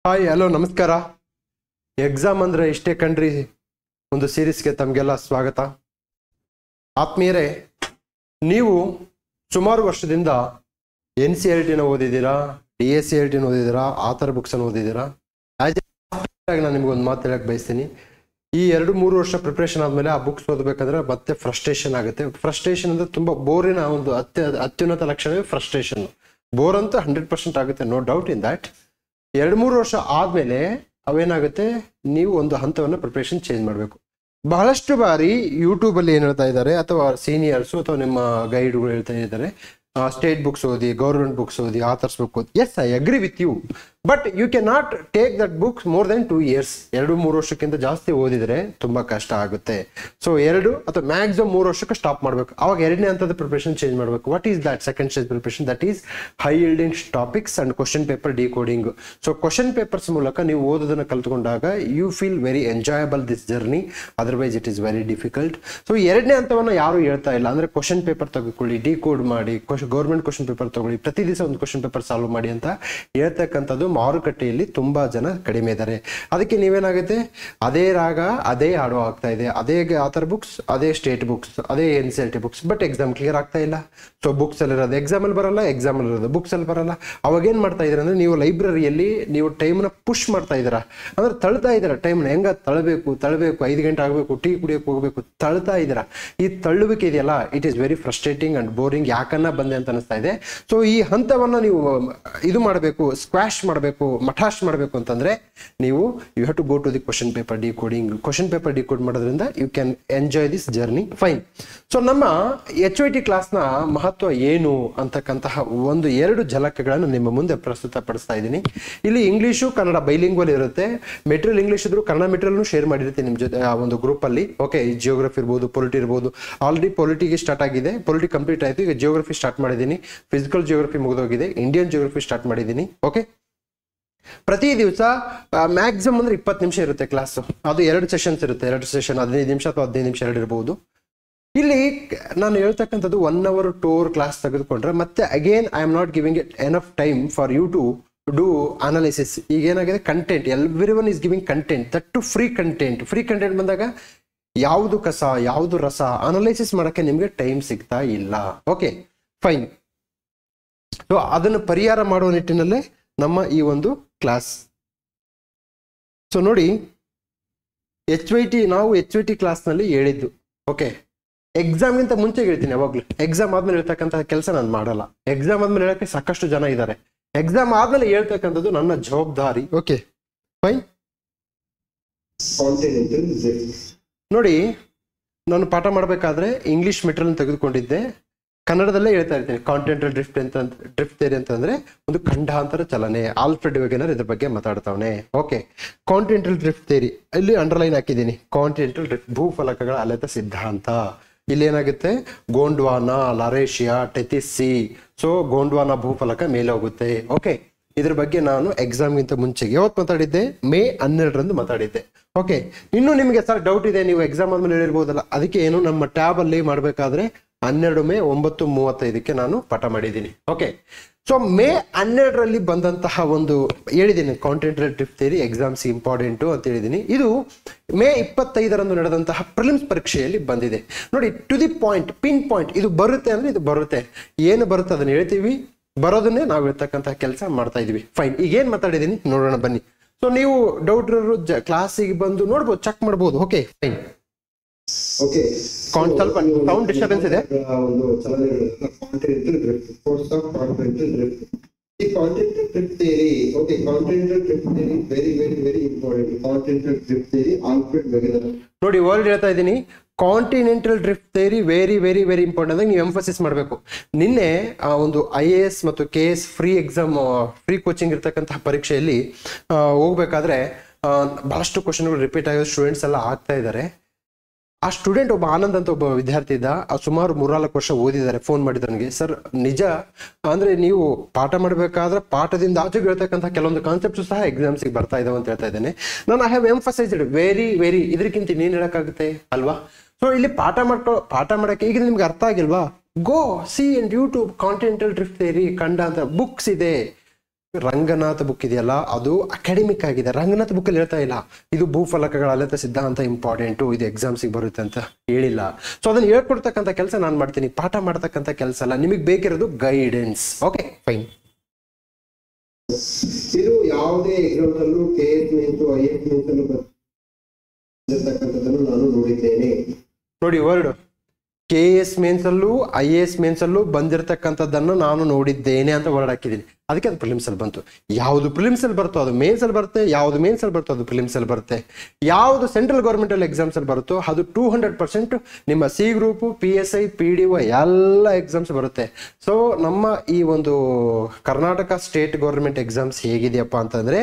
Hi hello ನಮಸ್ಕಾರ. Exam ಅಂದ್ರೆ ಇಷ್ಟೇ ಕಣ್ರಿ ಒಂದು ಸೀರೀಸ್ಗೆ ತಮಗೆಲ್ಲ ಸ್ವಾಗತ. ಆತ್ಮೀಯರೇ, ನೀವು ಸುಮಾರು ವರ್ಷದಿಂದ NCERT ಓದಿದ್ದೀರಾ, DSCERT ಓದಿದ್ದೀರಾ, ಆಥರ್ ಬುಕ್ಸನ್ನು ಓದಿದ್ದೀರಾ. ನಾನು ನಿಮ್ಗೊಂದು ಮಾತು ಹೇಳಕ್ಕೆ ಬಯಸ್ತೀನಿ. ಈ 2-3 ವರ್ಷ ಪ್ರಿಪ್ರೇಷನ್ ಆದಮೇಲೆ ಆ ಬುಕ್ಸ್ ಓದಬೇಕಂದ್ರೆ ಮತ್ತೆ ಫ್ರಸ್ಟ್ರೇಷನ್ ಆಗುತ್ತೆ. ಫ್ರಸ್ಟ್ರೇಷನ್ ಅಂದ್ರೆ ತುಂಬ ಬೋರಿನ ಒಂದು ಅತ್ಯುನ್ನತ ಲಕ್ಷಣವೇ ಫ್ರಸ್ಟ್ರೇಷನ್. ಬೋರ್ ಅಂತೂ 100% ಆಗುತ್ತೆ, ನೋ ಡೌಟ್ ಇನ್ ದ್ಯಾಟ್. 2-3 ವರ್ಷ ಆದ್ಮೇಲೆ ಅವೇನಾಗುತ್ತೆ, ನೀವು ಒಂದು ಹಂತವನ್ನು ಪ್ರಿಪ್ರೇಷನ್ ಚೇಂಜ್ ಮಾಡಬೇಕು. ಬಹಳಷ್ಟು ಬಾರಿ ಯೂಟ್ಯೂಬಲ್ಲಿ ಏನು ಹೇಳ್ತಾ ಇದ್ದಾರೆ, ಅಥವಾ ಸೀನಿಯರ್ಸು ಅಥವಾ ನಿಮ್ಮ ಗೈಡ್ಗಳು ಹೇಳ್ತಾ ಇದ್ದಾರೆ, ಸ್ಟೇಟ್ ಬುಕ್ಸ್ ಓದಿ, ಗೌರ್ಮೆಂಟ್ ಬುಕ್ಸ್ ಓದಿ, ಆಥರ್ಸ್ ಬುಕ್ ಓದಿ. Yes, I agree with you, but you can not take that books more than 2 years. 2-3 ವರ್ಷಕ್ಕಿಂತ ಜಾಸ್ತಿ ಓದಿದ್ರೆ ತುಂಬಾ ಕಷ್ಟ ಆಗುತ್ತೆ. ಸೊ 2 ಅಥವಾ ಮ್ಯಾಕ್ಸಿಮಮ್ 3 ವರ್ಷಕ್ಕೆ ಸ್ಟಾಪ್ ಮಾಡಬೇಕು. ಅವಾಗ 2ನೇ ಹಂತದ ಪ್ರಿಪ್ರೇಷನ್ ಚೇಂಜ್ ಮಾಡಬೇಕು. What is that second stage preparation? That is high yielding topics and question paper decoding. So question papers ಮೂಲಕ ನೀವು ಓದೋದನ್ನು ಕಲ್ತ್ಕೊಂಡಾಗ you feel very enjoyable this journey, otherwise it is very difficult. So 2ನೇ ಹಂತವನ್ನು ಯಾರು ಹೇಳ್ತಾ ಇಲ್ಲ. ಅಂದ್ರೆ ಕ್ವಶನ್ ಪೇಪರ್ ತಗೊಳ್ಳಿ, ಡಿಕೋಡ್ ಮಾಡಿ, ಗೌರ್ಮೆಂಟ್ ಕ್ವಶನ್ ಪೇಪರ್ ತಗೊಳ್ಳಿ, ಪ್ರತಿ ದಿವಸ ಒಂದು ಕ್ವಶನ್ ಪೇಪರ್ ಸಾಲ್ವ್ ಮಾಡಿ ಅಂತ ಹೇಳ್ತಕ್ಕಂಥದ್ದು ಮಾರುಕಟ್ಟೆಯಲ್ಲಿ ತುಂಬಾ ಜನ ಕಡಿಮೆ ಇದ್ದಾರೆ. ಅದಕ್ಕೆ ನೀವೇನಾಗುತ್ತೆ, ಅದೇ ರಾಗ ಅದೇ ಹಾಡು ಆಗ್ತಾ ಇದೆ, ಅದೇ ಆಥರ್ ಬುಕ್ಸ್, ಅದೇ ಸ್ಟೇಟ್ ಬುಕ್ಸ್, ಅದೇ NCERT books, but exam clear ಆಗ್ತಾ ಇಲ್ಲ. ಸೊ ಬುಕ್ಸ್ ಅಲ್ಲಿ ಇರೋದು ಎಕ್ಸಾಮ್ ಅಲ್ಲಿ ಬರಲ್ಲ, ಎಕ್ಸಾಮ್ ಅಲ್ಲಿ ಇರೋದು ಬುಕ್ಸ್ ಅಲ್ಲಿ ಬರಲ್ಲ. ಅವಾಗ ಏನ್ ಮಾಡ್ತಾ ಇದ್ದೀರಾ ಅಂದ್ರೆ, ನೀವು ಲೈಬ್ರರಿಯಲ್ಲಿ ನೀವು ಟೈಮ್ನ ಪುಷ್ ಮಾಡ್ತಾ ಇದ್ದೀರಾ, ಅಂದ್ರೆ ತಳ್ತಾ ಇದ್ದೀರಾ ಟೈಮ್ನ. ಹೆಂಗ ತಳ್ಳಬೇಕು 5 ಗಂಟೆ ಆಗಬೇಕು, ಟೀ ಕುಡಿಯೋಕೆ ಹೋಗ್ಬೇಕು, ತಳ್ತಾ ಇದ್ದೀರಾ. ಈ ತಳ್ಳುವಿಕೆ ಇದೆಯಲ್ಲ, it is very frustrating and boring. ಯಾಕನ್ನ ಬಂದೆ ಅಂತ ಅನಿಸ್ತಾ ಇದೆ. ಸೊ ಈ ಹಂತವನ್ನ ನೀವು ಇದು ಮಾಡಬೇಕು, ಸ್ಕ್ವಾಶ್ ಮಾಡಬೇಕು, ಮಠಾಶ್ ಮಾಡಬೇಕು ಅಂತಂದ್ರೆ ನೀವು you have to go to the question paper decoding. Question paper decode ಮಾಡೋದ್ರಿಂದ you can enjoy this journey. Fine. So ನಮ್ಮ HYT ಕ್ಲಾಸ್ನ ಮಹತ್ವ ಏನು ಅಂತಕ್ಕಂತಹ 1-2 ಝಲಕ್ಗಳನ್ನು ನಿಮ್ಮ ಮುಂದೆ ಪ್ರಸ್ತುತಪಡಿಸ್ತಾ ಇದ್ದೀನಿ. ಇಲ್ಲಿ ಇಂಗ್ಲಿಷು ಕನ್ನಡ ಬೈಲಿಂಗ್ವಲ್ ಇರುತ್ತೆ. ಮೆಟೀರಿಯಲ್ ಇಂಗ್ಲಿಷ್ ಇದ್ರು ಕನ್ನಡ ಮೆಟೀರಿಯಲ್ ಶೇರ್ ಮಾಡಿರುತ್ತೆ ನಿಮ್ಮ ಜೊತೆ ಆ ಒಂದು ಗ್ರೂಪ್ ಅಲ್ಲಿ. ಓಕೆ, ಜಿಯೋಗ್ರಫಿ ಇರ್ಬೋದು, ಪೊಲಿಟಿ ಇರ್ಬೋದು. ಆಲ್ರೆಡಿ ಪೊಲಿಟಿಗೆ ಸ್ಟಾರ್ಟ್ ಆಗಿದೆ, ಪೊಲಿಟಿ ಕಂಪ್ಲೀಟ್ ಆಯ್ತು. ಈಗ ಜಿಯೋಗ್ರಫಿ ಸ್ಟಾರ್ಟ್ ಮಾಡಿದ್ದೀನಿ, ಫಿಸಿಕಲ್ ಜಿಯೋಗ್ರಫಿ ಮುಗಿದೋಗಿದೆ, ಇಂಡಿಯನ್ ಜಿಯೋಗ್ರಫಿ ಸ್ಟಾರ್ಟ್ ಮಾಡಿದ್ದೀನಿ. ಓಕೆ, ಪ್ರತಿ ದಿವಸ ಮ್ಯಾಕ್ಸಿಮಮ್ ಅಂದ್ರೆ 20 ನಿಮಿಷ ಇರುತ್ತೆ ಕ್ಲಾಸ್. ಅದು 2 ಸೆಷನ್ಸ್ ಇರುತ್ತೆ. 2 ಸೆಷನ್ 15 ನಿಮಿಷ ಅಥವಾ 15 ನಿಮಿಷ 2 ಇರಬಹುದು. ಇಲ್ಲಿ ನಾನು ಹೇಳ್ತಕ್ಕಂಥದ್ದು 1 hour ಟೂರ್ ಕ್ಲಾಸ್ ತೆಗೆದುಕೊಂಡ್ರೆ ಮತ್ತೆ again I am not giving it enough time for you to do analysis. ಈಗ ಏನಾಗಿದೆ, content, every one is giving content, that too free content. Free content ಬಂದಾಗ ಯಾವುದು ಕಸ ಯಾವುದು ರಸ ಅನಾಲಿಸಿಸ್ ಮಾಡೋಕ್ಕೆ ನಿಮಗೆ ಟೈಮ್ ಸಿಗ್ತಾ ಇಲ್ಲ. Okay, fine. ಸೊ ಅದನ್ನು ಪರಿಹಾರ ಮಾಡುವ ನಿಟ್ಟಿನಲ್ಲೇ ನಮ್ಮ ಈ ಒಂದು ಕ್ಲಾಸ್. ಸೊ ನೋಡಿ, ನಾವು HYT ಕ್ಲಾಸ್ನಲ್ಲಿ ಹೇಳಿದ್ದು, ಓಕೆ, ಎಕ್ಸಾಮ್ಗಿಂತ ಮುಂಚೆ ಹೇಳ್ತೀನಿ ಯಾವಾಗ್ಲೂ. ಎಕ್ಸಾಮ್ ಆದ್ಮೇಲೆ ಹೇಳ್ತಕ್ಕಂತಹ ಕೆಲಸ ನಾನು ಮಾಡಲ್ಲ. ಎಕ್ಸಾಮ್ ಆದ್ಮೇಲೆ ಹೇಳಕ್ಕೆ ಸಾಕಷ್ಟು ಜನ ಇದ್ದಾರೆ. ಎಕ್ಸಾಮ್ ಆದ್ಮೇಲೆ ಹೇಳ್ತಕ್ಕಂಥದ್ದು ನನ್ನ ಜವಾಬ್ದಾರಿ. Okay, fine. ನೋಡಿ, ನಾನು ಪಾಠ ಮಾಡಬೇಕಾದ್ರೆ ಇಂಗ್ಲಿಷ್ ಮೆಟೀರಿಯಲ್ ತೆಗೆದುಕೊಂಡಿದ್ದೆ. ಕನ್ನಡದಲ್ಲೇ ಹೇಳ್ತಾ ಇರ್ತೀನಿ. ಕಾಂಟಿನೆಂಟಲ್ ಡ್ರಿಫ್ಟ್ ಥಿಯರಿ ಅಂತಂದ್ರೆ ಒಂದು ಖಂಡಾಂತರ ಚಲನೆ. ಆಲ್ಫ್ರೆಡ್ ವೆಗೆನರ್ ಇದ್ರ ಬಗ್ಗೆ ಮಾತಾಡ್ತಾವನೆ. ಓಕೆ, ಕಾಂಟಿನೆಂಟಲ್ ಡ್ರಿಫ್ಟ್ ಥಿಯರಿ ಇಲ್ಲಿ ಅಂಡರ್ಲೈನ್ ಹಾಕಿದ್ದೀನಿ. ಕಾಂಟಿನೆಂಟಲ್ ಡ್ರಿಫ್ಟ್, ಭೂಫಲಕಗಳ ಅಲೆತ ಸಿದ್ಧಾಂತ. ಇಲ್ಲಿ ಏನಾಗುತ್ತೆ, ಗೋಂಡ್ವಾನ, ಲಾರೇಶಿಯಾ, ಟೆತಿಸ್ಸಿ. ಸೊ ಗೋಂಡ್ವಾನ ಭೂಫಲಕ ಮೇಲೆ ಹೋಗುತ್ತೆ. ಓಕೆ, ಇದ್ರ ಬಗ್ಗೆ ನಾನು ಎಕ್ಸಾಮ್ಗಿಂತ ಮುಂಚೆಗೆ ಯಾವತ್ತು ಮಾತಾಡಿದ್ದೆ, May 12 ಮಾತಾಡಿದ್ದೆ. ಓಕೆ, ಇನ್ನು ನಿಮಗೆ ಸರ್ ಡೌಟ್ ಇದೆ, ನೀವು ಎಕ್ಸಾಮ್ ಆದ್ಮೇಲೆ ಹೇಳಿರ್ಬೋದಲ್ಲ. ಅದಕ್ಕೆ ಏನು, ನಮ್ಮ ಟ್ಯಾಬ್ ಅಲ್ಲಿ ಮಾಡಬೇಕಾದ್ರೆ 12 May 9:35 ನಾನು ಪಾಠ ಮಾಡಿದ್ದೀನಿ. ಓಕೆ, ಸೊ May 12 ಬಂದಂತಹ ಒಂದು ಹೇಳಿದ್ದೀನಿ, continental drift theory exams important ಅಂತ ಹೇಳಿದ್ದೀನಿ. ಇದು May 25 ನಡೆದಂತಹ ಪ್ರಿಲಿಮ್ಸ್ ಪರೀಕ್ಷೆಯಲ್ಲಿ ಬಂದಿದೆ. ನೋಡಿ, to the point, pinpoint, ಇದು ಬರುತ್ತೆ ಅಂದ್ರೆ ಇದು ಬರುತ್ತೆ. ಏನು ಬರುತ್ತೆ ಅದನ್ನ ಹೇಳ್ತೀವಿ, ಬರೋದನ್ನೇ ನಾವು ಹೇಳ್ತಕ್ಕಂತಹ ಕೆಲಸ ಮಾಡ್ತಾ ಇದೀವಿ. ಫೈನ್. ಈಗ ಏನ್ ಮಾತಾಡಿದೀನಿ ನೋಡೋಣ ಬನ್ನಿ. ಸೊ ನೀವು ಡೌಟ್ ಇರೋರು ಕ್ಲಾಸಿಗೆ ಬಂದು ನೋಡ್ಬೋದು, ಚೆಕ್ ಮಾಡ್ಬೋದು. Okay, fine. ಓಕೆ, ಸ್ವಲ್ಪ ಸೌಂಡ್ ಡಿಸ್ಟರ್ಬೆನ್ಸ್ ಇದೆ. ಈ continental drift theory, okay, continental drift theory very very very important. Continental drift theory Alfred ವೆಗೆನರ್. ನೋಡಿ, ವರ್ಡ್ ಹೇಳ್ತಾ ಇದ್ದೀನಿ, continental drift theory very very very important ಅಂತ ನೀವು ಎಂಫಸಿಸ್ ಮಾಡಬೇಕು. ನಿನ್ನೆ ಒಂದು IAS ಮತ್ತು KS free exam, free coaching ಇರ್ತಕ್ಕಂತಹ ಪರೀಕ್ಷೆಯಲ್ಲಿ ಹೋಗ್ಬೇಕಾದ್ರೆ ಬಹಳಷ್ಟು ಕ್ವಶನ್ಗಳು ರಿಪೀಟ್ ಆಗೋದು ಸ್ಟೂಡೆಂಟ್ಸ್ ಎಲ್ಲ ಆಗ್ತಾ ಇದ್ದಾರೆ. ಆ ಸ್ಟೂಡೆಂಟ್ ಒಬ್ಬ ಆನಂದ್ ಅಂತ ಒಬ್ಬ ವಿದ್ಯಾರ್ಥಿ ಇದ್ದ. ಸುಮಾರು 3-4 ವರ್ಷ ಓದಿದ್ದಾರೆ. ಫೋನ್ ಮಾಡಿದ್ರು ನನಗೆ, ಸರ್ ನಿಜ ಅಂದ್ರೆ ನೀವು ಪಾಠ ಮಾಡಬೇಕಾದ್ರೆ ಪಾಠದಿಂದ ಆಚೆಗೆ ಹೇಳ್ತಕ್ಕಂಥ ಕೆಲವೊಂದು ಕಾನ್ಸೆಪ್ಟ್ಸ್ ಸಹ ಎಕ್ಸಾಮ್ಸ್ಗೆ ಬರ್ತಾ ಇದಾವೆ ಅಂತ ಹೇಳ್ತಾ ಇದ್ದೇನೆ. ನಾನು I have emphasised very very. ಇದಕ್ಕಿಂತ ಇನ್ನೇನು ಹೇಳಕ್ಕಾಗುತ್ತೆ ಅಲ್ವಾ? ಸೊ ಇಲ್ಲಿ ಪಾಠ ಮಾಡಕ್ಕೆ ಈಗ ನಿಮ್ಗೆ ಅರ್ಥ ಆಗಿಲ್ವಾ? Go see and YouTube continental drift theory ಖಂಡ ಅಂತ ಬುಕ್ಸ್ ಇದೆ. ರಂಗನಾಥ್ ಬುಕ್ ಇದೆಯಲ್ಲ ಅದು ಅಕಾಡೆಮಿಕ್ ಆಗಿದೆ. ರಂಗನಾಥ್ ಬುಕ್ ಅಲ್ಲಿ ಹೇಳ್ತಾ ಇಲ್ಲ ಇದು ಭೂಫಲಕಗಳ ಅಲೆತ ಸಿದ್ಧಾಂತ ಇಂಪಾರ್ಟೆಂಟು, ಇದು ಎಕ್ಸಾಮ್ಸಿಗೆ ಬರುತ್ತೆ ಅಂತ ಹೇಳಿಲ್ಲ. ಸೊ ಅದನ್ನ ಹೇಳ್ಕೊಡ್ತಕ್ಕಂಥ ಕೆಲಸ ನಾನು ಮಾಡ್ತೀನಿ, ಪಾಠ ಮಾಡ್ತಕ್ಕಂಥ ಕೆಲಸ ಅಲ್ಲ. ನಿಮಗೆ ಬೇಕಿರೋದು ಗೈಡೆನ್ಸ್. Okay fine. ಇದು ಯಾವುದೇ ಎಕ್ಸಾಮ್ ಅಲ್ಲೂ KS ಮೇನ್ಸ್ IAS ಮೇನ್ಸ್ ಅಲ್ಲೂ ಬರ್ತಕ್ಕಂಥದ್ದನ್ನು ನಾನು ನೋಡಿದ್ದೇನೆ. ನೋಡಿ ವರ್ಡ್ KS ಮೇನ್ಸ್ ಅಲ್ಲೂ IAS ಮೇನ್ಸ್ ಅಲ್ಲೂ ಬಂದಿರತಕ್ಕಂಥದ್ದನ್ನು ನಾನು ನೋಡಿದ್ದೇನೆ ಅಂತ ವರ್ಡ್ ಹಾಕಿದ್ದೀನಿ. ಅದಕ್ಕೆ ಅದು ಪ್ರಿಲಿಮ್ಸ್ ಅಲ್ಲಿ ಬಂತು. ಯಾವುದು ಪ್ರಿಲಿಮ್ಸ್ ಅಲ್ಲಿ ಬರುತ್ತೋ ಅದು ಮೇನ್ಸ್ ಅಲ್ಲಿ ಬರುತ್ತೆ, ಯಾವುದು ಮೇನ್ಸ್ ಅಲ್ಲಿ ಬರುತ್ತೋ ಅದು ಪ್ರಿಲಿಮ್ಸ್ ಅಲ್ಲಿ ಬರುತ್ತೆ. ಯಾವುದು ಸೆಂಟ್ರಲ್ ಗೌರ್ಮೆಂಟ್ ಅಲ್ಲಿ ಎಕ್ಸಾಮ್ಸ್ ಅಲ್ಲಿ ಬರುತ್ತೋ ಅದು 200% ನಿಮ್ಮ C ಗ್ರೂಪ್, PSI, PDO ಎಲ್ಲ ಎಕ್ಸಾಮ್ಸ್ ಬರುತ್ತೆ. ಸೊ ನಮ್ಮ ಈ ಒಂದು ಕರ್ನಾಟಕ ಸ್ಟೇಟ್ ಗೌರ್ಮೆಂಟ್ ಎಕ್ಸಾಮ್ಸ್ ಹೇಗಿದೆಯಪ್ಪ ಅಂತಂದ್ರೆ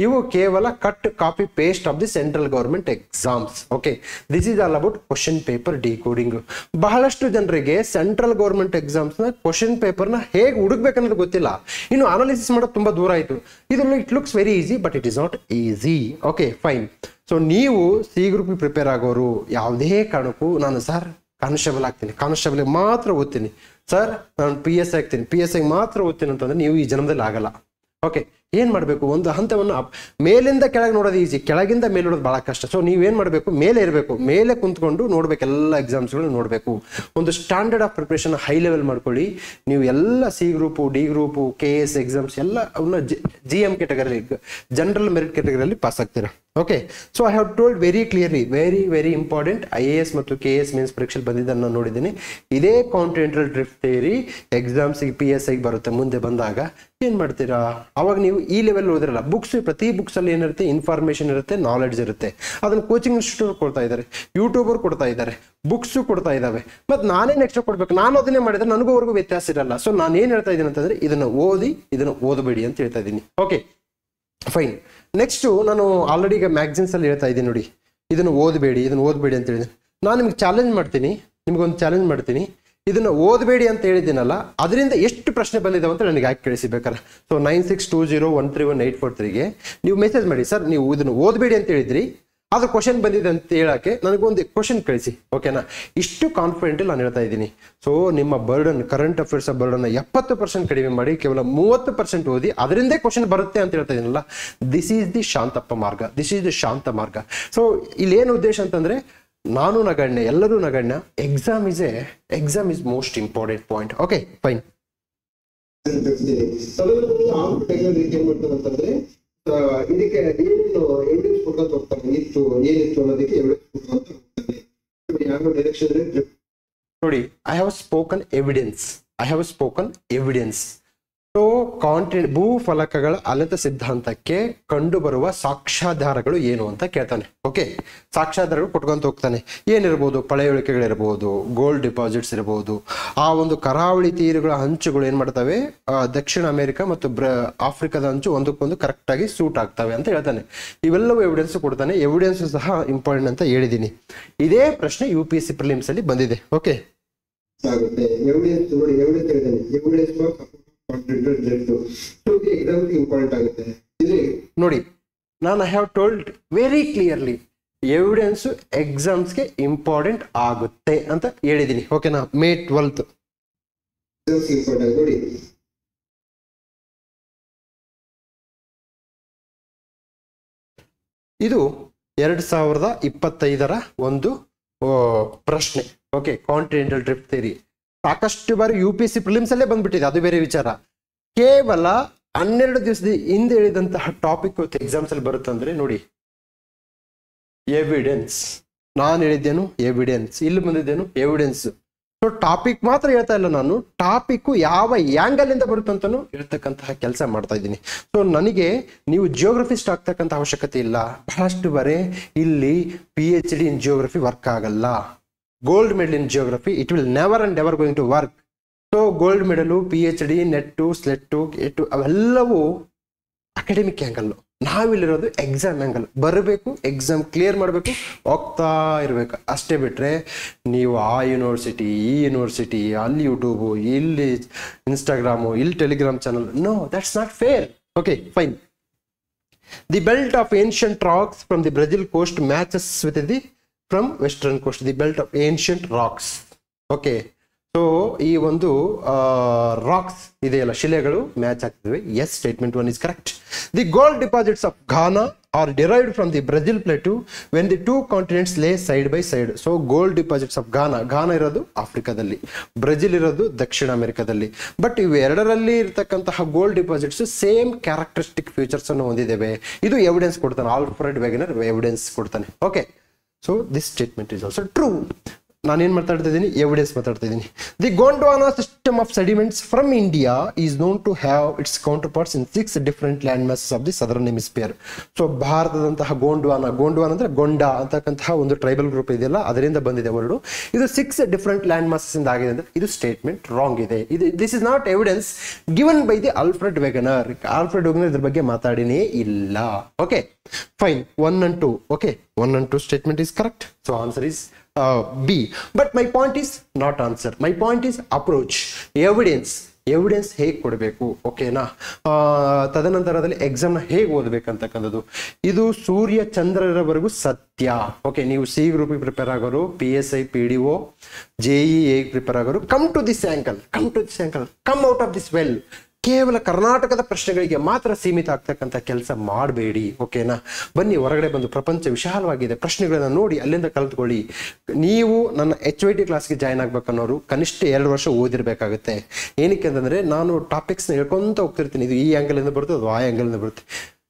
ಇವು ಕೇವಲ cut copy paste of the central government exams. Okay, this is all about question paper decoding. ಬಹಳಷ್ಟು ಜನರಿಗೆ ಸೆಂಟ್ರಲ್ ಗೌರ್ಮೆಂಟ್ ಎಕ್ಸಾಮ್ಸ್ ನ ಕ್ವಶನ್ ಪೇಪರ್ ನ ಹೇಗೆ ಹುಡುಕ್ಬೇಕನ್ನೋದು ಗೊತ್ತಿಲ್ಲ. ಇನ್ನು ಅನಾಲಿಸಿಸ್ ಮಾಡೋದು ತುಂಬಾ ದೂರ ಆಯಿತು. ಇದನ್ನು it looks very easy but it is not easy. Okay fine. So ನೀವು C ಗ್ರೂಪ್ ಪ್ರಿಪೇರ್ ಆಗೋರು ಯಾವುದೇ ಕಾರಣಕ್ಕೂ ನಾನು ಸರ್ ಕಾನ್ಸ್ಟೇಬಲ್ ಆಗ್ತೀನಿ, ಕಾನ್ಸ್ಟೇಬಲ್ ಮಾತ್ರ ಓದ್ತೀನಿ, ಸರ್ ನಾನು PSI ಆಗ್ತೀನಿ, PSI ಮಾತ್ರ ಓದ್ತೀನಿ ಅಂತಂದ್ರೆ ನೀವು ಈ ಜನ್ಮದಲ್ಲಿ ಆಗಲ್ಲ. ಓಕೆ, ಏನ್ ಮಾಡಬೇಕು, ಒಂದು ಹಂತವನ್ನು ಮೇಲಿಂದ ಕೆಳಗೆ ನೋಡೋದು ಈಸಿ, ಕೆಳಗಿಂದ ಮೇಲೆ ನೋಡೋದು ಬಹಳ ಕಷ್ಟ. ಸೊ ನೀವೇನ್ ಮಾಡಬೇಕು, ಮೇಲೆ ಇರಬೇಕು, ಮೇಲೆ ಕುಂತ್ಕೊಂಡು ನೋಡ್ಬೇಕು, ಎಲ್ಲ ಎಕ್ಸಾಮ್ಸ್ಗಳು ನೋಡಬೇಕು. ಒಂದು standard of preparation high level ಮಾಡ್ಕೊಳ್ಳಿ. ನೀವು ಎಲ್ಲ C group, D group, KS exams ಎಲ್ಲ ಅವನ್ನ GM ಕ್ಯಾಟಗರಿ, ಜನರಲ್ ಮೆರಿಟ್ ಕ್ಯಾಟಗರಿಯಲ್ಲಿ ಪಾಸ್ ಆಗ್ತೀರಾ. Okay, so I have told very clearly, very important. IAS ಮತ್ತು KS ಮೇನ್ಸ್ ಪರೀಕ್ಷೆ ಬಂದಿದ್ದನ್ನು ನಾನು ನೋಡಿದ್ದೀನಿ. ಇದೇ ಕಾಂಟಿನೆಂಟಲ್ ಡ್ರಿಫ್ಟ್ ಥಿಯರಿ ಎಕ್ಸಾಮ್ಸಿಗೆ PSI ಬರುತ್ತೆ. ಮುಂದೆ ಬಂದಾಗ ಏನ್ ಮಾಡ್ತೀರಾ, ಅವಾಗ ನೀವು ಈ ಲೆವೆಲ್ ಓದಿರಲ್ಲ. ಬುಕ್ಸ್, ಪ್ರತಿ ಬುಕ್ಸ್ ಅಲ್ಲಿ ಏನಿರುತ್ತೆ, ಇನ್ಫಾರ್ಮೇಶನ್ ಇರುತ್ತೆ, ನಾಲೆಡ್ಜ್ ಇರುತ್ತೆ. ಅದನ್ನ ಕೋಚಿಂಗ್ ಇನ್ಸ್ಟಿಟ್ಯೂಟ್ ಕೊಡ್ತಾ ಇದ್ದಾರೆ, ಯೂಟ್ಯೂಬರ್ ಕೊಡ್ತಾ ಇದ್ದಾರೆ, ಬುಕ್ಸ್ ಕೊಡ್ತಾ ಇದಾವೆ. ಮತ್ತೆ ನಾನೇನು ಎಕ್ಸ್ಟ್ರಾ ಕೊಡ್ಬೇಕು, ನಾನು ಅದನ್ನೇ ಮಾಡಿದ್ರೆ ನನಗೂ ಅವ್ರಿಗೂ ವ್ಯತ್ಯಾಸ ಇರಲ್ಲ. ಸೊ ನಾನು ಏನ್ ಹೇಳ್ತಾ ಇದ್ದೀನಿ ಅಂತಂದ್ರೆ ಇದನ್ನ ಓದಿ, ಇದನ್ನ ಓದಬೇಡಿ ಅಂತ ಹೇಳ್ತಾ ಇದ್ದೀನಿ. Okay fine. ನೆಕ್ಸ್ಟ್ ನಾನು ಆಲ್ರೆಡಿ ಈಗ ಮ್ಯಾಗ್ಝಿನ್ಸ್ ಅಲ್ಲಿ ಹೇಳ್ತಾ ಇದ್ದೀನಿ ನೋಡಿ, ಇದನ್ನು ಓದಬೇಡಿ, ಇದನ್ನು ಓದಬೇಡಿ ಅಂತ ಹೇಳಿದ್ದೀನಿ. ನಾನು ನಿಮ್ಗೆ ಚಾಲೆಂಜ್ ಮಾಡ್ತೀನಿ, ನಿಮ್ಗೊಂದು ಚಾಲೆಂಜ್ ಮಾಡ್ತೀನಿ. ಇದನ್ನ ಓದಬೇಡಿ ಅಂತ ಹೇಳಿದ್ದೀನಲ್ಲ, ಅದರಿಂದ ಎಷ್ಟು ಪ್ರಶ್ನೆ ಬಂದಿದ್ದಾವೆ ಅಂತ ನನಗೆ ಯಾಕೆ ಕೇಳಿಸಿಬೇಕಾರೆ. ಸೊ 9620131843ಗೆ ನೀವು ಮೆಸೇಜ್ ಮಾಡಿ, ಸರ್ ನೀವು ಇದನ್ನು ಓದಬೇಡಿ ಅಂತ ಹೇಳಿದ್ರಿ, ಅದು ಕ್ವಶನ್ ಬಂದಿದೆ ಅಂತ ಹೇಳಕ್ಕೆ ನನಗೊಂದು ಕ್ವಶನ್ ಕಳಿಸಿ. ಓಕೆನಾ, ಇಷ್ಟು ಕಾನ್ಫಿಡೆಂಟ್ ನಾನು ಹೇಳ್ತಾ ಇದ್ದೀನಿ. ಸೊ ನಿಮ್ಮ ಬರ್ಡನ್, ಕರೆಂಟ್ ಅಫೇರ್ಸ್ ಬರ್ಡನ್ 70% ಕಡಿಮೆ ಮಾಡಿ ಕೇವಲ 30% ಓದಿ, ಅದರಿಂದೇ ಕ್ವಶನ್ ಬರುತ್ತೆ ಅಂತ ಹೇಳ್ತಾ ಇದೀನಲ್ಲ. ದಿಸ್ ಈಸ್ ದಿ ಶಾಂತಪ್ಪ ಮಾರ್ಗ, ದಿಸ್ ಈಸ್ ದಿ ಶಾಂತ ಮಾರ್ಗ. ಸೊ ಇಲ್ಲಿ ಏನು ಉದ್ದೇಶ ಅಂತಂದ್ರೆ ನಾನು ನಗಣ್ಯ, ಎಲ್ಲರೂ ನಗಣ್ಯ. Exam is most important point. Okay fine. ಇದಕ್ಕೆ ಏನೇನು ಎವಿಡೆನ್ಸ್ ಕೊಡ್ಕೊಂತ ಹೋಗ್ತಾರೆ, ಏನಿತ್ತು ಅನ್ನೋದಕ್ಕೆ ಎವಿಡೆನ್ಸ್ ಕೊಡ್ಕೊಂತ ಹೋಗ್ತಾರೆ. ಯಾವ ಡೈರೆಕ್ಷನ್ ನೋಡಿ, I have spoken evidence. So ಭೂಫಲಕಗಳ ಅಲೆತ ಸಿದ್ಧಾಂತಕ್ಕೆ ಕಂಡು ಬರುವ ಸಾಕ್ಷ್ಯಾಧಾರಗಳು ಏನು ಅಂತ ಕೇಳ್ತಾನೆ. ಓಕೆ, ಸಾಕ್ಷ್ಯಾಧಾರಗಳು ಕೊಟ್ಕೊಂತ ಹೋಗ್ತಾನೆ. ಏನಿರ್ಬೋದು, ಪಳೆಯುಳಿಕೆಗಳಿರ್ಬೋದು, ಗೋಲ್ಡ್ ಡಿಪಾಸಿಟ್ಸ್ ಇರಬಹುದು, ಆ ಒಂದು ಕರಾವಳಿ ತೀರಗಳ ಅಂಚುಗಳು ಏನ್ ಮಾಡ್ತವೆ, ದಕ್ಷಿಣ ಅಮೆರಿಕ ಮತ್ತು ಆಫ್ರಿಕಾದ ಅಂಚು ಒಂದಕ್ಕೊಂದು ಕರೆಕ್ಟ್ ಆಗಿ ಸೂಟ್ ಆಗ್ತವೆ ಅಂತ ಹೇಳ್ತಾನೆ. ಇವೆಲ್ಲವೂ ಎವಿಡೆನ್ಸ್ ಕೊಡ್ತಾನೆ. ಎವಿಡೆನ್ಸ್ ಸಹ ಇಂಪಾರ್ಟೆಂಟ್ ಅಂತ ಹೇಳಿದ್ದೀನಿ. ಇದೇ ಪ್ರಶ್ನೆ UPSC ಪ್ರಿಲಿಮ್ಸ್ ಅಲ್ಲಿ ಬಂದಿದೆ. ಓಕೆ, ಎವಿಡೆನ್ಸ್ ನೋಡಿ, ಎವಿಡೆನ್ಸ್ ಹೇಳಿದ್ದೇನೆ, ಎವಿಡೆನ್ಸ್ ಇಂಪಾರ್ಟೆಂಟ್ ಆಗುತ್ತೆ. ನೋಡಿ, ನಾನು I have told very clearly, evidence ಎಕ್ಸಾಮ್ಸ್ಗೆ ಇಂಪಾರ್ಟೆಂಟ್ ಆಗುತ್ತೆ ಅಂತ ಹೇಳಿದ್ದೀನಿ. ಓಕೆನಾ, May 12th ನೋಡಿ. ಇದು 2025ರ ಒಂದು ಪ್ರಶ್ನೆ. ಓಕೆ, ಕಾಂಟಿನೆಂಟಲ್ ಡ್ರಿಫ್ಟ್ ಥಿಯರಿ ಸಾಕಷ್ಟು ಬಾರಿ UPSC ಪ್ರಿಲಿಮ್ಸ್ ಅಲ್ಲೇ ಬಂದ್ಬಿಟ್ಟಿದೆ, ಅದು ಬೇರೆ ವಿಚಾರ. ಕೇವಲ 12 ದಿವಸದ ಹಿಂದೆ ಹೇಳಿದಂತಹ ಟಾಪಿಕ್ ಎಕ್ಸಾಮ್ಸ್ ಅಲ್ಲಿ ಬರುತ್ತಂದ್ರೆ ನೋಡಿ, ಎವಿಡೆನ್ಸ್. ನಾನು ಹೇಳಿದ್ದೇನು ಎವಿಡೆನ್ಸ್, ಇಲ್ಲಿ ಬಂದಿದ್ದೇನು ಎವಿಡೆನ್ಸ್. ಸೊ ಟಾಪಿಕ್ ಮಾತ್ರ ಹೇಳ್ತಾ ಇಲ್ಲ ನಾನು, ಟಾಪಿಕ್ ಯಾವ ಆಂಗಲ್ ಇಂದ ಬರುತ್ತಂತನೂ ಹೇಳ್ತಕ್ಕಂತಹ ಕೆಲಸ ಮಾಡ್ತಾ ಇದ್ದೀನಿ. ಸೊ ನನಗೆ ನೀವು ಜಿಯೋಗ್ರಫಿಸ್ಟ್ ಆಗ್ತಕ್ಕಂಥ ಅವಶ್ಯಕತೆ ಇಲ್ಲ. ಬಹಳಷ್ಟು ಬಾರಿ ಇಲ್ಲಿ PhD ಇನ್ ಜಿಯೋಗ್ರಫಿ ವರ್ಕ್ ಆಗಲ್ಲ. Gold medal in geography it will never and ever going to work. So gold medal, PhD, NET, SLET, ಎಟ್ಟು ಅವೆಲ್ಲವೂ ಅಕಾಡೆಮಿಕ್ ಆ್ಯಂಗಲ್. ನಾವಿಲ್ಲಿರೋದು ಎಕ್ಸಾಮ್ ಆ್ಯಂಗಲ್. ಬರಬೇಕು, ಎಕ್ಸಾಮ್ ಕ್ಲಿಯರ್ ಮಾಡಬೇಕು, ಹೋಗ್ತಾ ಇರಬೇಕು ಅಷ್ಟೇ. ಬಿಟ್ರೆ ನೀವು ಆ ಯೂನಿವರ್ಸಿಟಿ, ಈ ಯೂನಿವರ್ಸಿಟಿ, ಅಲ್ಲಿ ಯೂಟ್ಯೂಬು, ಇಲ್ಲಿ ಇನ್ಸ್ಟಾಗ್ರಾಮು, ಇಲ್ಲಿ Telegram channel, no, that's not fair. Okay fine. The belt of ancient rocks from the Brazil coast matches with the from western coast, the belt of ancient rocks. Okay, so ಈ ಒಂದು rocks ಇದೆಯಲ್ಲ, ಶಿಲೆಗಳು match ಆಗ್ತಿವೆ. Yes, statement 1 is correct. The gold deposits of Ghana are derived from the Brazil plate when the two continents lay side by side. So gold deposits of Ghana ಇರೋದು ಆಫ್ರಿಕಾದಲ್ಲಿ, Brazil ಇರೋದು ದಕ್ಷಿಣ ಅಮೆರಿಕಾದಲ್ಲಿ. But ಇವು ಎರಡರಲ್ಲಿ ಇರತಕ್ಕಂತಹ gold deposits same characteristic features ಅನ್ನು ಹೊಂದಿದ್ದೇವೆ. ಇದು ಎವಿಡೆನ್ಸ್ ಕೊಡ್ತಾನೆ, ಆಲ್ಫ್ರೆಡ್ ವೆಗನರ್ ಎವಿಡೆನ್ಸ್ ಕೊಡ್ತಾನೆ. Okay, so this statement is also true. ನಾನೇನು ಮಾತಾಡ್ತಾ ಇದ್ದೀನಿ? ಎವಿಡೆನ್ಸ್ ಮಾತಾಡ್ತಾ ಇದ್ದೀನಿ. The Gondwana system of sediments from India is known to have its counterparts in 6 different land masses of the southern hemisphere. So ಭಾರತದಂತಹ ಗೋಂಡ್ವಾನ ಅಂದ್ರೆ ಗೊಂಡ ಅಂತಕ್ಕಂತಹ ಒಂದು ಟ್ರೈಬಲ್ ಗ್ರೂಪ್ ಇದೆಯಲ್ಲ, ಅದರಿಂದ ಬಂದಿದೆ ವರ್ಡು. ಇದು 6 ಡಿಫರೆಂಟ್ ಲ್ಯಾಂಡ್ masses ಇಂದ ಆಗಿದೆ ಅಂದ್ರೆ ಇದು ಸ್ಟೇಟ್ಮೆಂಟ್ ರಾಂಗ್ ಇದೆ. This is not evidence given by the Alfred Wegener. ಇದ್ರ ಬಗ್ಗೆ ಮಾತಾಡಿನೇ ಇಲ್ಲ. Okay, fine. 1 and 2. Okay, 1 and 2 statement is correct. So answer is B. But my point is not answer. My point is approach. Evidence ಹೇಗೆ ಕೊಡಬೇಕು, ಓಕೆನಾ? ತದನಂತರದಲ್ಲಿ ಎಕ್ಸಾಮ್ನ ಹೇಗೆ ಓದಬೇಕಂತಕ್ಕಂಥದ್ದು, ಇದು ಸೂರ್ಯ ಚಂದ್ರರವರೆಗೂ ಸತ್ಯ. ಓಕೆ, ನೀವು ಸಿ ಗ್ರೂಪಿಗೆ ಪ್ರಿಪೇರ್ ಆಗೋರು, PSI PDO JEA ಪ್ರಿಪೇರ್ ಆಗೋರು, come to this uncle, come out of this well. ಕೇವಲ ಕರ್ನಾಟಕದ ಪ್ರಶ್ನೆಗಳಿಗೆ ಮಾತ್ರ ಸೀಮಿತ ಆಗ್ತಕ್ಕಂಥ ಕೆಲಸ ಮಾಡಬೇಡಿ. ಓಕೆನಾ? ಬನ್ನಿ, ಹೊರಗಡೆ ಬಂದು ಪ್ರಪಂಚ ವಿಶಾಲವಾಗಿದೆ, ಪ್ರಶ್ನೆಗಳನ್ನ ನೋಡಿ ಅಲ್ಲಿಂದ ಕಲ್ತ್ಕೊಳ್ಳಿ. ನೀವು ನನ್ನ HYT ಕ್ಲಾಸ್ಗೆ ಜಾಯ್ನ್ ಆಗ್ಬೇಕನ್ನೋರು ಕನಿಷ್ಠ 2 ವರ್ಷ ಓದಿರ್ಬೇಕಾಗುತ್ತೆ. ಏನಕ್ಕೆ ಅಂತಂದ್ರೆ ನಾನು ಟಾಪಿಕ್ಸ್ನ ಹೇಳ್ಕೊಂತ ಹೋಗ್ತಿರ್ತೀನಿ. ಇದು ಈ ಆ್ಯಂಗಲ್ ಇಂದ ಬರುತ್ತೆ, ಅದು ಆ ಆ್ಯಂಗಲ್ ಇಂದ ಬರುತ್ತೆ.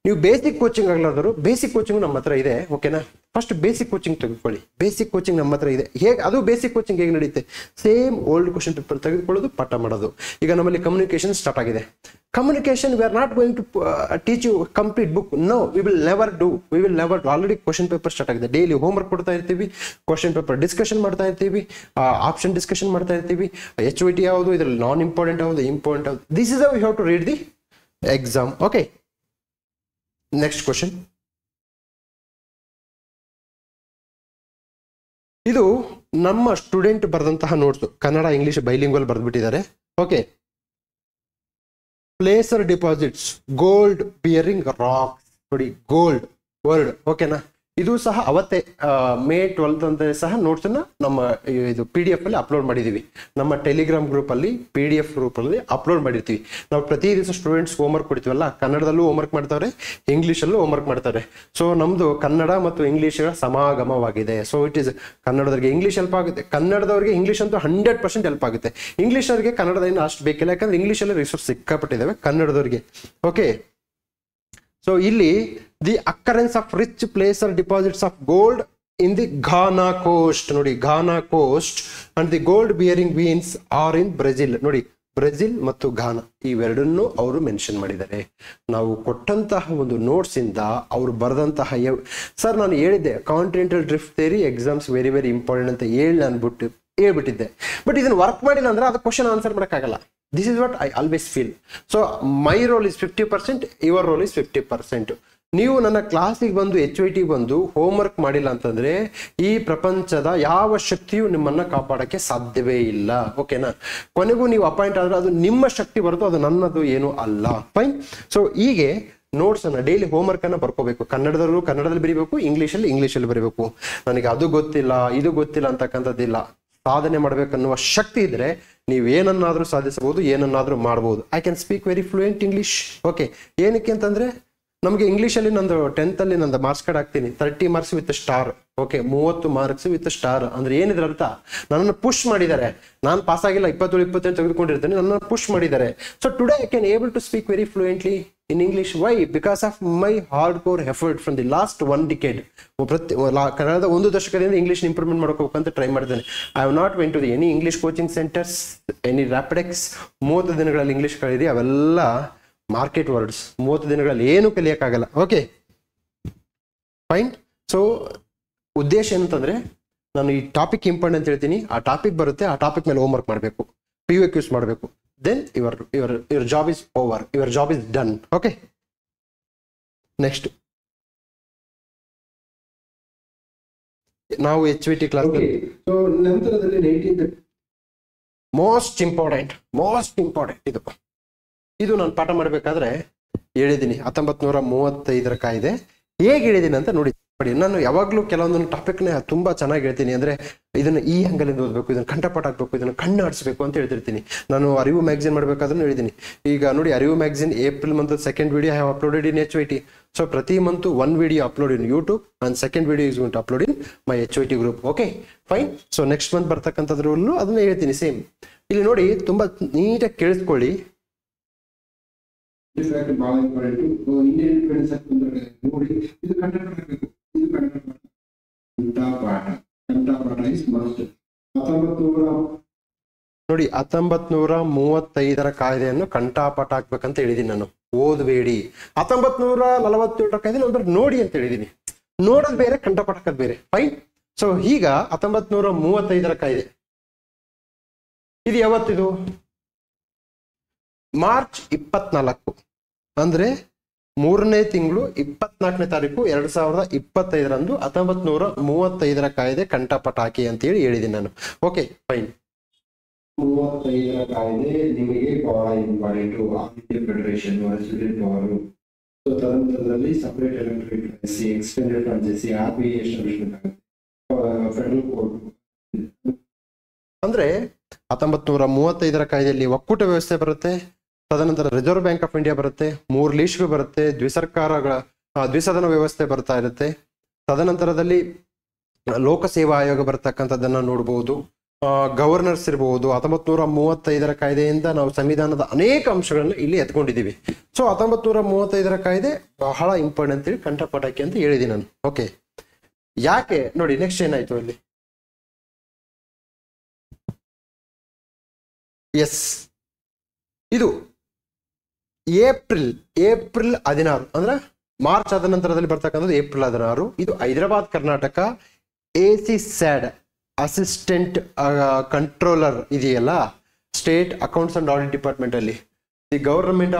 ನೀವು ಬೇಸಿಕ್ ಕೋಚಿಂಗ್ ಆಗ್ಲಾರ್ದರು, ಬೇಸಿಕ್ ಕೋಚಿಂಗ್ ನಮ್ಮ ಹತ್ರ ಇದೆ. ಓಕೆನಾ? ಫಸ್ಟ್ ಬೇಸಿಕ್ ಕೋಚಿಂಗ್ ತೆಗೆದುಕೊಳ್ಳಿ. ಬೇಸಿಕ್ ಕೋಚಿಂಗ್ ನಮ್ಮ ಹತ್ರ ಇದೆ. ಅದು ಬೇಸಿಕ್ ಕೋಚಿಂಗ್ ಹೇಗೆ ನಡೆಯುತ್ತೆ? ಸೇಮ್ ಓಲ್ಡ್ ಕ್ವಶನ್ ಪೇಪರ್ ತೆಗೆದುಕೊಳ್ಳೋದು, ಪಾಠ ಮಾಡೋದು. ಈಗ ನಮ್ಮಲ್ಲಿ ಕಮ್ಯುನಿಕೇಶನ್ ಸ್ಟಾರ್ಟ್ ಆಗಿದೆ. Communication we are not going to teach you complete book. No, we will never do. Already question paper start ಆಗಿದೆ. ಡೈಲಿ ಹೋಮ್ ವರ್ಕ್ ಕೊಡ್ತಾ ಇರ್ತೀವಿ, ಕ್ವಶನ್ ಪೇಪರ್ ಡಿಸ್ಕಷನ್ ಮಾಡ್ತಾ ಇರ್ತೀವಿ, ಆಪ್ಷನ್ ಡಿಸ್ಕಷನ್ ಮಾಡ್ತಾ ಇರ್ತೀವಿ. HYT ಯಾವುದು, ಇದರಲ್ಲಿ ನಾನ್ ಇಂಪಾರ್ಟೆಂಟ್ ಯಾವುದು, ಇಂಪಾರ್ಟೆಂಟ್ ಯಾವುದು. This is how you have to read the exam. Okay, next question. ಇದು ನಮ್ಮ ಸ್ಟೂಡೆಂಟ್ ಬರೆದಂತಹ ನೋಟ್ಸ್, ಕನ್ನಡ ಇಂಗ್ಲಿಷ್ ಬೈಲಿಂಗ್ವಲ್ ಬರೆದ್ಬಿಟ್ಟಿದ್ದಾರೆ. Okay, placer deposits gold bearing rocks. ನೋಡಿ, ಗೋಲ್ಡ್ ವರ್ಡ್. ಓಕೆನಾ? ಇದು ಸಹ ಅವತ್ತೇ May 12 ಅಂತ ಸಹ ನೋಟ್ಸ್ ಅನ್ನ ನಮ್ಮ ಇದು PDF ಅಲ್ಲಿ ಅಪ್ಲೋಡ್ ಮಾಡಿದೀವಿ. ನಮ್ಮ ಟೆಲಿಗ್ರಾಮ್ ಗ್ರೂಪ್ ಅಲ್ಲಿ PDF ಗ್ರೂಪ್ ಅಲ್ಲಿ ಅಪ್ಲೋಡ್ ಮಾಡಿರ್ತೀವಿ. ನಾವು ಪ್ರತಿ ದಿವಸ ಸ್ಟೂಡೆಂಟ್ಸ್ ಹೋಮ್ವರ್ಕ್ ಕೊಡ್ತೀವಲ್ಲ, ಕನ್ನಡದಲ್ಲೂ ಹೋಮ್ವರ್ಕ್ ಮಾಡ್ತಾರೆ, ಇಂಗ್ಲಿಷಲ್ಲೂ ಹೋಮ್ವರ್ಕ್ ಮಾಡ್ತಾರೆ. ಸೊ ನಮ್ದು ಕನ್ನಡ ಮತ್ತು ಇಂಗ್ಲಿಷ್ ಸಮಾಗಮವಾಗಿದೆ. ಸೊ ಇಟ್ ಇಸ್ ಕನ್ನಡದವರಿಗೆ ಇಂಗ್ಲಿಷ್ ಹೆಲ್ಪ್ ಆಗುತ್ತೆ, ಕನ್ನಡದವರಿಗೆ ಇಂಗ್ಲಿಷ್ ಅಂತೂ 100% ಹೆಲ್ಪ್ ಆಗುತ್ತೆ. ಇಂಗ್ಲಿಷರಿಗೆ ಕನ್ನಡದ ಏನು ಅಷ್ಟು ಬೇಕಿಲ್ಲ, ಯಾಕಂದ್ರೆ ಇಂಗ್ಲಿಷಲ್ಲಿ ರಿಸೋರ್ಸ್ ಸಿಕ್ಕಾಪಟ್ಟಿದ್ದಾವೆ ಕನ್ನಡದವರಿಗೆ. ಓಕೆ, ಸೊ ಇಲ್ಲಿ the occurrence of rich placer deposits of gold in the Ghana coast. ನೋಡಿ, Ghana coast and the gold bearing veins are in Brazil. ನೋಡಿ, ಬ್ರೆಜಿಲ್ ಮತ್ತು ಘಾನಾ ಇವೆರಡನ್ನು ಅವರು ಮೆನ್ಷನ್ ಮಾಡಿದ್ದಾರೆ. ನಾವು ಕೊಟ್ಟಂತಹ ಒಂದು ನೋಟ್ಸ್ ಇಂದ ಅವರು ಬರೆದಂತಹ ಸರ್, ನಾನು ಹೇಳಿದ್ದೆ continental drift theory exams very very important ಅಂತ ಹೇಳ್ಬಿಟ್ಟಿದ್ದೆ. ಬಟ್ ಇದನ್ನ ವರ್ಕ್ ಮಾಡಿಲ್ಲ ಅಂದ್ರೆ ಅದು ಕ್ವಶನ್ ಆನ್ಸರ್ ಮಾಡೋಕ್ಕಾಗಲ್ಲ. This is what I always feel. So my role is 50%, your role is 50%. ನೀವು ನನ್ನ ಕ್ಲಾಸಿಗೆ ಬಂದು HYT ಬಂದು ಹೋಮ್ವರ್ಕ್ ಮಾಡಿಲ್ಲ ಅಂತಂದ್ರೆ ಈ ಪ್ರಪಂಚದ ಯಾವ ಶಕ್ತಿಯು ನಿಮ್ಮನ್ನ ಕಾಪಾಡಕ್ಕೆ ಸಾಧ್ಯವೇ ಇಲ್ಲ. ಓಕೆನಾ? ಕೊನೆಗೂ ನೀವು ಅಪಾಯಿಂಟ್ ಆದ್ರೆ ಅದು ನಿಮ್ಮ ಶಕ್ತಿ ಬರುತ್ತೋ, ಅದು ನನ್ನದು ಏನು ಅಲ್ಲ. ಫೈನ್. ಸೊ ಹೀಗೆ ನೋಟ್ಸ್ ಅನ್ನ ಡೈಲಿ ಹೋಮ್ವರ್ಕ್ ಅನ್ನ ಬರ್ಕೋಬೇಕು. ಕನ್ನಡದಲ್ಲಿ ಬರೀಬೇಕು, ಇಂಗ್ಲಿಷಲ್ಲಿ ಬರೀಬೇಕು. ನನಗೆ ಅದು ಗೊತ್ತಿಲ್ಲ, ಇದು ಗೊತ್ತಿಲ್ಲ ಅಂತಕ್ಕಂಥದ್ದಿಲ್ಲ. ಸಾಧನೆ ಮಾಡ್ಬೇಕನ್ನುವ ಶಕ್ತಿ ಇದ್ರೆ ನೀವು ಏನನ್ನಾದ್ರೂ ಸಾಧಿಸಬಹುದು, ಏನನ್ನಾದ್ರೂ ಮಾಡಬಹುದು. I can speak very fluent English. Okay, ಏನಕ್ಕೆ ಅಂತಂದ್ರೆ ನಮಗೆ ಇಂಗ್ಲಿಷಲ್ಲಿ ನಂದು 10th ಅಲ್ಲಿ ನಂದು ಮಾರ್ಕ್ಸ್ ಕಾರ್ಡ್ ಹಾಕ್ತೀನಿ, 30 marks with star. Okay, 30 marks with star ಅಂದ್ರೆ ಏನಿದ್ರ ಅರ್ಥ? ನನ್ನನ್ನು ಪುಷ್ ಮಾಡಿದ್ದಾರೆ. ನಾನು ಪಾಸ್ ಆಗಿಲ್ಲ, 27 ತೆಗೆದುಕೊಂಡಿರ್ತೇನೆ, ನನ್ನನ್ನು ಪುಷ್ ಮಾಡಿದ್ದಾರೆ. So today I can able to speak very fluently in English. Why? Because of my hardcore effort from the last 1 decade. ಕನ್ನಡದ 1 ದಶಕದಿಂದ ಇಂಗ್ಲಿಷ್ ಇಂಪ್ರೂವ್ಮೆಂಟ್ ಮಾಡ್ಕೋಬೇಕಂತ ಟ್ರೈ ಮಾಡಿದ್ದೇನೆ. I have not went to the any English coaching centres, any Rapidex. 30 ದಿನಗಳಲ್ಲಿ English ಕಲಿಯಿರಿ, ಅವೆಲ್ಲ market words. 30 ದಿನಗಳಲ್ಲಿ ಏನು ಕಲಿಯಕ್ಕಾಗಲ್ಲ. Okay, fine. So ಉದ್ದೇಶ ಏನಂತಂದ್ರೆ, ನಾನು ಈ ಟಾಪಿಕ್ ಇಂಪಾರ್ಟೆಂಟ್ ಅಂತ ಹೇಳ್ತೀನಿ, ಆ ಟಾಪಿಕ್ ಬರುತ್ತೆ, ಆ ಟಾಪಿಕ್ ಮೇಲೆ ಹೋಮ್ವರ್ಕ್ ಮಾಡಬೇಕು, PYQs ಮಾಡಬೇಕು. Then your job is over, your job is done. Okay, next now HYT class. Okay, so ನಂತರದಲ್ಲಿ 19th most important ಇದು ನಾನು ಪಾಠ ಮಾಡಬೇಕಾದ್ರೆ ಹೇಳಿದ್ದೀನಿ 1935 ಕಾಯ್ದೆ ಹೇಗೆ ಹೇಳಿದ್ದೀನಿ ಅಂತ ನೋಡಿ. ನೋಡಿ ನಾನು ಯಾವಾಗಲೂ ಕೆಲವೊಂದೊಂದು ಟಾಪಿಕ್ನ ತುಂಬಾ ಚೆನ್ನಾಗಿ ಹೇಳ್ತೀನಿ. ಅಂದ್ರೆ ಇದನ್ನ ಈ ಹಂಗಲಿಂದ ಓದಬೇಕು, ಇದನ್ನ ಕಂಠಪಾಠ ಹಾಕ್ಬೇಕು, ಇದನ್ನ ಕಣ್ಣು ಆಡಿಸ್ಬೇಕು ಅಂತ ಹೇಳ್ತಿರ್ತೀನಿ. ನಾನು ಅರಿವು ಮ್ಯಾಗಝಿನ್ ಮಾಡ್ಬೇಕಾದ್ರೂ ಹೇಳಿದ್ದೀನಿ. ಈಗ ನೋಡಿ Arivu magazine April month second video have uploaded in HYT. So ಪ್ರತಿ month one video upload in YouTube and second video is going to upload in my HYT group. Okay fine. So next month ಬರ್ತಕ್ಕಂಥದ್ರಲ್ಲೂ ಅದನ್ನ ಹೇಳ್ತೀನಿ same. ಇಲ್ಲಿ ನೋಡಿ ತುಂಬಾ ನೀಟಾಗಿ ಕೇಳಿಸ್ಕೊಳ್ಳಿ. ಬಹಳ ಇಂಪಾರ್ಟೆಂಟ್. ಇಂಡಿಯನ್ ಇಂಡಿಪೆಂಡೆನ್ಸ್ ಆಕ್ಟ್ ನೋಡಿ ಇದು ಕಂಠಪಾಠ ಆಗಬೇಕು. ಇದು ಕಂಠಪಾಠ ಇಸ್ ಮಸ್ಟ್. 1935 ಕಾಯ್ದೆಯನ್ನು ಕಂಠಪಾಠ ಹಾಕ್ಬೇಕಂತ ಹೇಳಿದೀನಿ ನಾನು. ಓದಬೇಡಿ. 1947 ಕಾಯ್ದೆ ನೋಡಿ ಅಂತ ಹೇಳಿದೀನಿ. ನೋಡೋದು ಬೇರೆ, ಕಂಠಪಾಠ ಹಾಕೋದು ಬೇರೆ. ಫೈನ್. ಸೊ ಈಗ 1935 ಕಾಯ್ದೆ ಇದು ಯಾವತ್ತಿದು? ಮಾರ್ಚ್ 24 ಅಂದ್ರೆ 3ನೇ ತಿಂಗಳು 24ನೇ ತಾರೀಕು 2025 1935 ಕಾಯ್ದೆ ಕಂಠಪಾಠ ಹಾಕಿ ಅಂತ ಹೇಳಿದೀನಿ ನಾನು. Okay fine. 35 ಕಾಯ್ದೆ ನಿಮಗೆ ಬಹಳ important. All India federation power. So ತದನಂತರದಲ್ಲಿ separate electric extended franchise RBI establishment ಆಗುತ್ತೆ. ಫೆಡರಲ್ ಕೋರ್ಟ್ ಅಂದ್ರೆ 1935 ಕಾಯ್ದೆಯಲ್ಲಿ ಒಕ್ಕೂಟ ವ್ಯವಸ್ಥೆ ಬರುತ್ತೆ. ತದನಂತರ ರಿಸರ್ವ್ ಬ್ಯಾಂಕ್ ಆಫ್ ಇಂಡಿಯಾ ಬರುತ್ತೆ. 3 ಲೀಸ್ಗಳು ಬರುತ್ತೆ. ದ್ವಿಸದನ ವ್ಯವಸ್ಥೆ ಬರ್ತಾ ಇರುತ್ತೆ. ತದನಂತರದಲ್ಲಿ ಲೋಕಸೇವಾ ಆಯೋಗ ಬರ್ತಕ್ಕಂಥದ್ದನ್ನ ನೋಡಬಹುದು. ಗವರ್ನರ್ಸ್ ಇರಬಹುದು. 1935 ಕಾಯ್ದೆಯಿಂದ ನಾವು ಸಂವಿಧಾನದ ಅನೇಕ ಅಂಶಗಳನ್ನ ಇಲ್ಲಿ ಎತ್ಕೊಂಡಿದ್ದೀವಿ. ಸೊ 1935 ಕಾಯ್ದೆ ಬಹಳ ಇಂಪಾರ್ಟೆಂಟ್ ಅಂತೇಳಿ ಕಂಠಪಾಠಕ್ಕೆ ಅಂತ ಹೇಳಿದೀನಿ ನಾನು. ಓಕೆ ಯಾಕೆ ನೋಡಿ ನೆಕ್ಸ್ಟ್ ಏನಾಯ್ತು ಇಲ್ಲಿ? ಎಸ್, ಇದು ಏಪ್ರಿಲ್ 16 ಅಂದ್ರೆ ಮಾರ್ಚ್ ಆದ ನಂತರದಲ್ಲಿ ಬರ್ತಕ್ಕಂಥದ್ದು ಏಪ್ರಿಲ್ 16. ಇದು Hyderabad Karnataka ACSAD assistant controller ಇದೆಯಲ್ಲ, state accounts and audit department ಅಲ್ಲಿ the government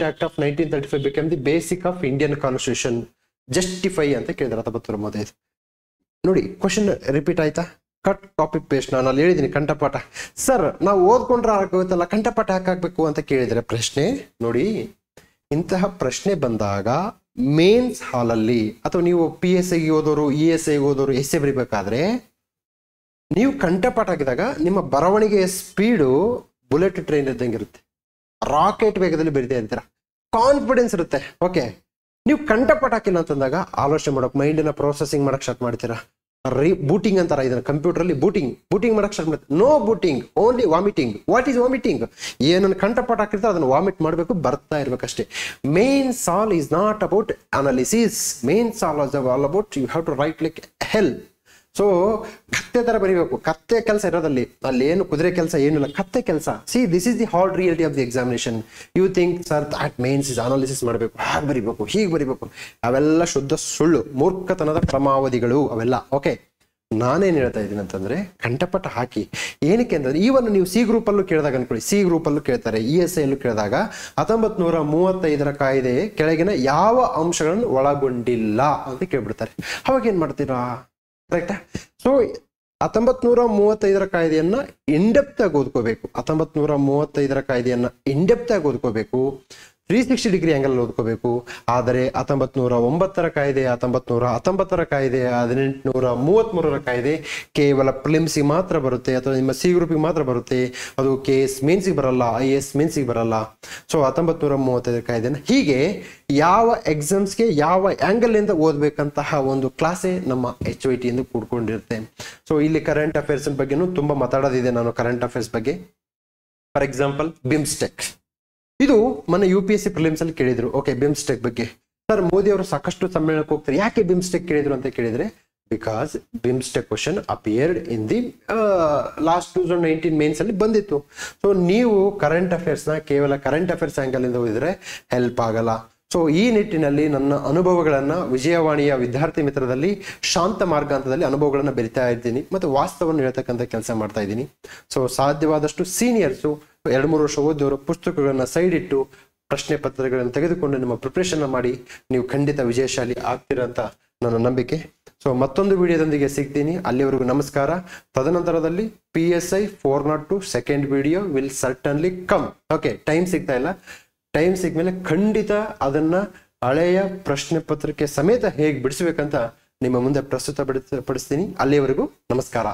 act of 1935 become the basic of Indian constitution. Justify ಅಂತ ಕೇಳಿದ್ರೆ 1935. ನೋಡಿ ಕ್ವಶನ್ ರಿಪೀಟ್ ಆಯ್ತಾ? Cut copy paste. ನಾನು ಅಲ್ಲಿ ಹೇಳಿದ್ದೀನಿ ಕಂಠಪಾಠ. ಸರ್ ನಾವು ಓದ್ಕೊಂಡ್ರೆ ಆಗೋತ್ತಲ್ಲ, ಕಂಠಪಾಠ ಹಾಕಾಕ್ಬೇಕು ಅಂತ ಕೇಳಿದ್ರೆ ಪ್ರಶ್ನೆ ನೋಡಿ, ಇಂತಹ ಪ್ರಶ್ನೆ ಬಂದಾಗ ಮೇನ್ಸ್ ಹಾಲಲ್ಲಿ ಅಥವಾ ನೀವು PSI ಓದೋರು, ESI ಓದೋರು ಎಸ್ಸೆ ಬರಿಬೇಕಾದ್ರೆ ನೀವು ಕಂಠಪಾಠ ಹಾಕಿದಾಗ ನಿಮ್ಮ ಬರವಣಿಗೆಯ ಸ್ಪೀಡು ಬುಲೆಟ್ ಟ್ರೈನ್ ಇದ್ದಂಗೆ ಇರುತ್ತೆ. ರಾಕೆಟ್ ವೇಗದಲ್ಲಿ ಬರಿತಾ ಇರ್ತೀರ, ಕಾನ್ಫಿಡೆನ್ಸ್ ಇರುತ್ತೆ. ಓಕೆ, ನೀವು ಕಂಠಪಾಠ ಹಾಕಿಲ್ಲ ಅಂತಂದಾಗ ಆಲೋಚನೆ ಮಾಡೋಕೆ, ಮೈಂಡನ್ನ ಪ್ರೊಸೆಸಿಂಗ್ ಮಾಡಕ್ ಸ್ಟಾರ್ಟ್ ಮಾಡ್ತೀರಾ. ಬೂಟಿಂಗ್ ಅಂತಾರ ಇದನ್ನ ಕಂಪ್ಯೂಟರ್ ಅಲ್ಲಿ. ಬೂಟಿಂಗ್ ಮಾಡಕ್ ಸ್ಟಾರ್ಟ್ ಮಾಡ್ತೀವಿ. No booting, only vomiting. What is vomiting? ಏನನ್ನು ಕಂಠಪಾಠ ಹಾಕಿರ್ತಾರೆ ಅದನ್ನು ವಾಮಿಟ್ ಮಾಡಬೇಕು, ಬರ್ತಾ ಇರ್ಬೇಕಷ್ಟೇ. Main soul is not about analysis. Main soul is all about you have to write like hell. So ಕತ್ತೆ ತರ ಬರೀಬೇಕು. ಕತ್ತೆ ಕೆಲಸ ಇರೋದಲ್ಲಿ, ಅಲ್ಲಿ ಏನು ಕುದುರೆ ಕೆಲಸ ಏನಿಲ್ಲ, ಕತ್ತೆ ಕೆಲಸ. See this is the hard reality of the examination. You think sir that mains is analysis ಮಾಡಬೇಕು, ಹಾಗೆ ಬರಿಬೇಕು, ಹೀಗೆ ಬರಿಬೇಕು. ಅವೆಲ್ಲ ಶುದ್ಧ ಸುಳ್ಳು, ಮೂರ್ಖತನದ ಕ್ರಮಾವಧಿಗಳು ಅವೆಲ್ಲ. ಓಕೆ, ನಾನೇನು ಹೇಳ್ತಾ ಇದ್ದೀನಿ ಅಂತಂದ್ರೆ ಕಂಠಪಾಠ ಹಾಕಿ. ಏನಕ್ಕೆ ಅಂತಂದ್ರೆ ಈವನ್ ನೀವು C ಗ್ರೂಪ್ ಅಲ್ಲೂ ಕೇಳಿದಾಗ ಅನ್ಕೊಳ್ಳಿ, C ಗ್ರೂಪ್ ಅಲ್ಲೂ ಕೇಳ್ತಾರೆ, ESI ಅಲ್ಲೂ ಕೇಳಿದಾಗ 1935 ಕಾಯ್ದೆ ಕೆಳಗಿನ ಯಾವ ಅಂಶಗಳನ್ನು ಒಳಗೊಂಡಿಲ್ಲ ಅಂತ ಕೇಳ್ಬಿಡ್ತಾರೆ. ಅವಾಗ ಏನ್ ಮಾಡ್ತೀರಾ? ಕರೆಕ್ಟಾ? ಸೊ 1935 ಕಾಯ್ದೆಯನ್ನ ಇಂಡೆಪ್ತ್ ಆಗಿ ಓದ್ಕೋಬೇಕು. 1935 ಕಾಯ್ದೆಯನ್ನ ಇಂಡೆಪ್ತ್ ಆಗಿ ಓದ್ಕೋಬೇಕು. 360 ಡಿಗ್ರಿ ಆಂಗಲ್ ಓದ್ಕೋಬೇಕು. ಆದರೆ 1909 ಕಾಯ್ದೆ, 1919 ಕಾಯ್ದೆ, 1833 ಕಾಯ್ದೆ ಕೇವಲ ಪ್ರಿಲಿಮ್ಸ್ಗೆ ಮಾತ್ರ ಬರುತ್ತೆ, ಅಥವಾ ನಿಮ್ಮ C ಗ್ರೂಪಿಗೆ ಮಾತ್ರ ಬರುತ್ತೆ. ಅದು KS ಮೇನ್ಸಿಗೆ ಬರಲ್ಲ, IAS ಮೇನ್ಸಿಗೆ ಬರಲ್ಲ. ಸೊ 1935 ಕಾಯ್ದೆನ ಹೀಗೆ ಯಾವ ಎಕ್ಸಾಮ್ಸ್ಗೆ ಯಾವ ಆಂಗಲ್ ಇಂದ ಓದ್ಬೇಕಂತಹ ಒಂದು ಕ್ಲಾಸೇ ನಮ್ಮ HYT ಎಂದು ಕೂಡ್ಕೊಂಡಿರುತ್ತೆ. ಸೊ ಇಲ್ಲಿ ಕರೆಂಟ್ ಅಫೇರ್ಸ್ ಬಗ್ಗೆನೂ ತುಂಬಾ ಮಾತಾಡೋದಿದೆ ನಾನು. ಕರೆಂಟ್ ಅಫೇರ್ಸ್ ಬಗ್ಗೆ ಫಾರ್ ಎಕ್ಸಾಂಪಲ್ ಬಿಮ್ಸ್ಟೆಕ್, ಇದು ಮೊನ್ನೆ UPSC ಪ್ರಿಲಿಮ್ಸ್ ಅಲ್ಲಿ ಕೇಳಿದ್ರು. ಓಕೆ, ಬಿಮ್ಸ್ಟೆಕ್ ಬಗ್ಗೆ ಸರ್ ಮೋದಿ ಅವರು ಸಾಕಷ್ಟು ಸಮ್ಮೇಳನಕ್ಕೆ ಹೋಗ್ತಾರೆ, ಯಾಕೆ ಬಿಮ್ಸ್ಟೆಕ್ ಕೇಳಿದ್ರು ಅಂತ ಕೇಳಿದ್ರೆ, because BIMSTEC question appeared in the last 2019 mains ಅಲ್ಲಿ ಬಂದಿತ್ತು. ಸೊ ನೀವು ಕರೆಂಟ್ ಅಫೇರ್ಸ್ನ ಕೇವಲ ಕರೆಂಟ್ ಅಫೇರ್ಸ್ ಆಂಗಲ್ ಇಂದ ಓದಿದ್ರೆ ಹೆಲ್ಪ್ ಆಗಲ್ಲ. ಸೊ ಈ ನಿಟ್ಟಿನಲ್ಲಿ ನನ್ನ ಅನುಭವಗಳನ್ನ ವಿಜಯವಾಣಿಯ ವಿದ್ಯಾರ್ಥಿ ಮಿತ್ರದಲ್ಲಿ ಶಾಂತ ಮಾರ್ಗ ಹಂತದಲ್ಲಿ ಅನುಭವಗಳನ್ನ ಬೆರಿತಾ ಇದ್ದೀನಿ, ಮತ್ತೆ ವಾಸ್ತವವನ್ನು ಹೇಳ್ತಕ್ಕಂಥ ಕೆಲಸ ಮಾಡ್ತಾ ಇದ್ದೀನಿ. ಸೊ ಸಾಧ್ಯವಾದಷ್ಟು ಸೀನಿಯರ್ಸು 2-3 ವರ್ಷ ಓದೋರು ಪುಸ್ತಕಗಳನ್ನ ಸೈಡ್ ಇಟ್ಟು ಪ್ರಶ್ನೆ ಪತ್ರಗಳನ್ನು ತೆಗೆದುಕೊಂಡು ನಿಮ್ಮ ಪ್ರಿಪರೇಷನ್ ಮಾಡಿ ನೀವು ಖಂಡಿತ ವಿಜಯಶಾಲಿ ಆಗ್ತೀರಾ ಅಂತ ನನ್ನ ನಂಬಿಕೆ. ಸೊ ಮತ್ತೊಂದು ವಿಡಿಯೋದೊಂದಿಗೆ ಸಿಗ್ತೀನಿ. ಅಲ್ಲಿವರೆಗೂ ನಮಸ್ಕಾರ. ತದನಂತರದಲ್ಲಿ PSI 402 second video will certainly come. Okay, time ಸಿಗ್ತಾ ಇಲ್ಲ. ಟೈಮ್ ಸಿಗ್ಮೇಲೆ ಖಂಡಿತ ಅದನ್ನ ಹಳೆಯ ಪ್ರಶ್ನೆ ಪತ್ರಿಕೆ ಸಮೇತ ಹೇಗೆ ಬಿಡಿಸ್ಬೇಕಂತ ನಿಮ್ಮ ಮುಂದೆ ಪ್ರಸ್ತುತ ಪಡಿಸ್ತೀನಿ. ಅಲ್ಲಿಯವರೆಗೂ ನಮಸ್ಕಾರ.